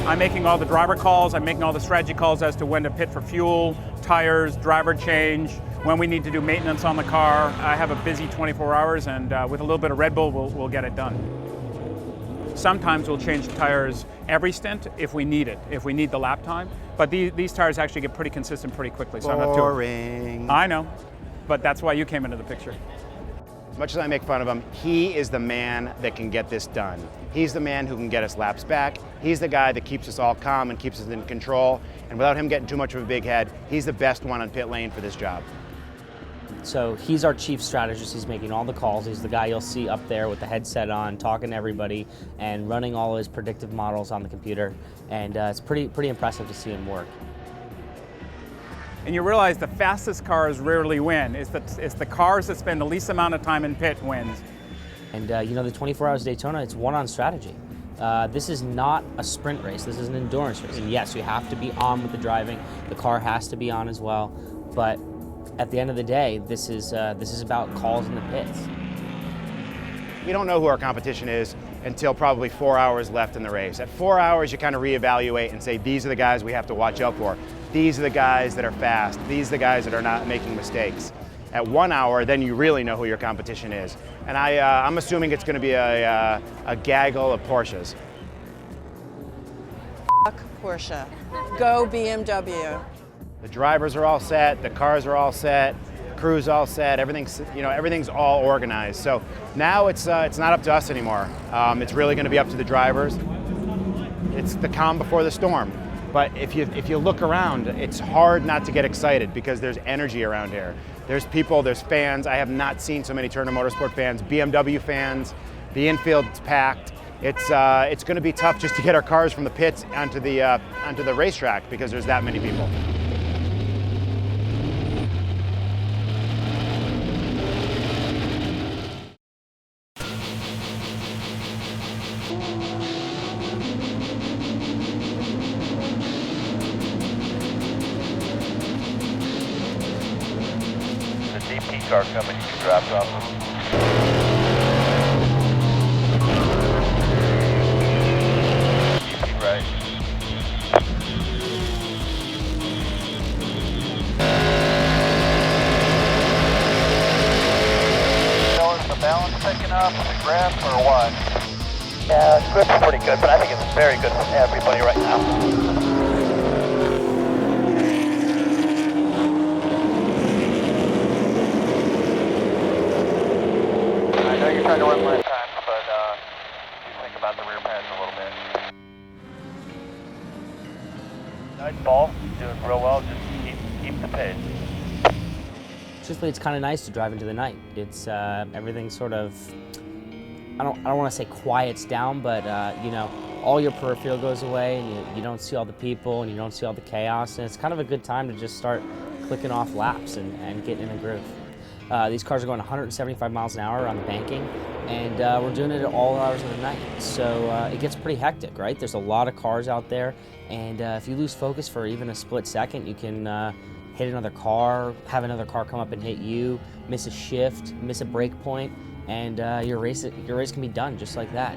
I'm making all the driver calls, I'm making all the strategy calls as to when to pit for fuel, tires, driver change, when we need to do maintenance on the car. I have a busy 24 hours and with a little bit of Red Bull, we'll get it done. Sometimes we'll change the tires every stint if we need it, if we need the lap time. But these tires actually get pretty consistent pretty quickly. So Boring. I know, but that's why you came into the picture. Much as I make fun of him, he is the man that can get this done. He's the man who can get us laps back. He's the guy that keeps us all calm and keeps us in control. And without him getting too much of a big head, he's the best one on pit lane for this job. So he's our chief strategist. He's making all the calls. He's the guy you'll see up there with the headset on, talking to everybody and running all his predictive models on the computer. And it's pretty impressive to see him work. And you realize the fastest cars rarely win. It's the cars that spend the least amount of time in pit wins. And you know, the 24 Hours Daytona, it's one on strategy. This is not a sprint race. This is an endurance race. And yes, you have to be on with the driving. The car has to be on as well. But at the end of the day, this is about calls in the pits. We don't know who our competition is until probably 4 hours left in the race. At 4 hours, you kind of reevaluate and say, these are the guys we have to watch out for. These are the guys that are fast. These are the guys that are not making mistakes. At 1 hour, then you really know who your competition is. And I'm assuming it's going to be a gaggle of Porsches. Fuck Porsche. Go BMW. The drivers are all set, the cars are all set, crew's all set, everything's all organized. So now it's not up to us anymore. It's really going to be up to the drivers. It's the calm before the storm. But if you look around, it's hard not to get excited because there's energy around here. There's people, there's fans. I have not seen so many Turner Motorsport fans, BMW fans. The infield's packed. It's going to be tough just to get our cars from the pits onto the racetrack because there's that many people. Car coming, you can drop off them. Keep right. Is the balance picking up, the grip, or what? Yeah, grip's pretty good, but I think it's very good for everybody right now. Trying to run less time, but you think about the rear pads a little bit. Nice ball, doing real well. Just keep the pace. Truthfully, it's kind of nice to drive into the night. It's everything sort of, I don't want to say quiets down, but you know, all your peripheral goes away, and you don't see all the people, and you don't see all the chaos, and it's kind of a good time to just start clicking off laps and getting in a groove. These cars are going 175 miles an hour on the banking, and we're doing it at all hours of the night. So it gets pretty hectic, right? There's a lot of cars out there, and if you lose focus for even a split second, you can hit another car, have another car come up and hit you, miss a shift, miss a brake point, and your race can be done just like that.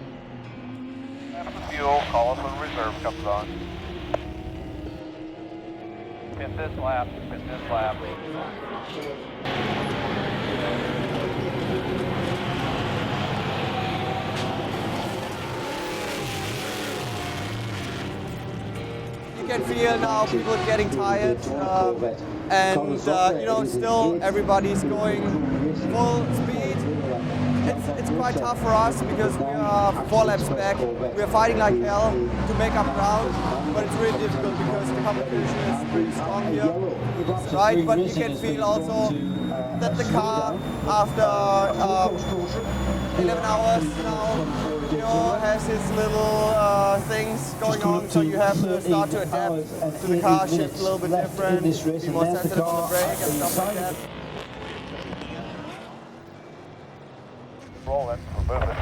After fuel, call us when reserve comes on. Hit this lap, hit this lap. You can feel now people getting tired, and you know, still everybody's going full speed. It's quite tough for us because we are 4 laps back. We are fighting like hell to make up ground, but it's really difficult because the competition is pretty strong here, right? But you can feel also that the car, after 11 hours now, you know, has its little things going on, so you have to start to adapt to the car, shift a little bit different, be more sensitive on the brake and stuff like that. Rolling, we're moving.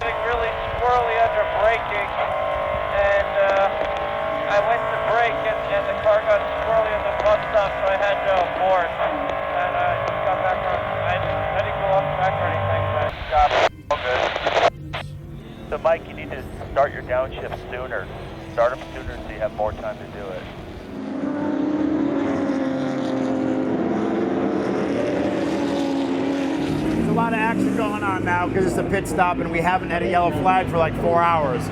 Getting really squirrely under braking, and I went to brake, and the car got squirrely in the bus stop, so I had to abort, and I just got back on. I didn't go off the back or anything, but I got it. All good. So Mike, you need to start your downshift sooner. Start them sooner so you have more time to do it. There's a lot of action going on now because it's a pit stop and we haven't had a yellow flag for like 4 hours.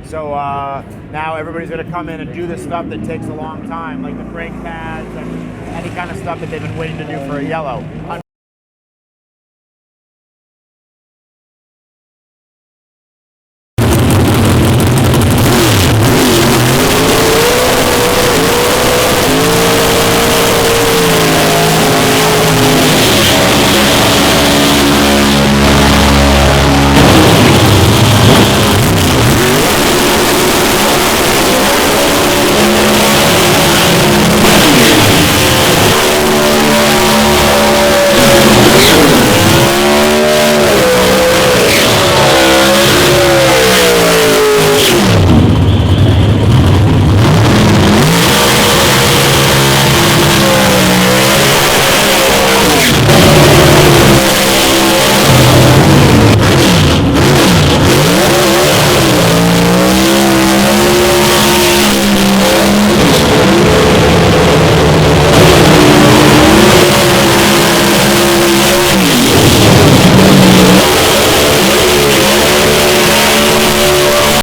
So now everybody's going to come in and do the stuff that takes a long time, like the brake pads and any kind of stuff that they've been waiting to do for a yellow.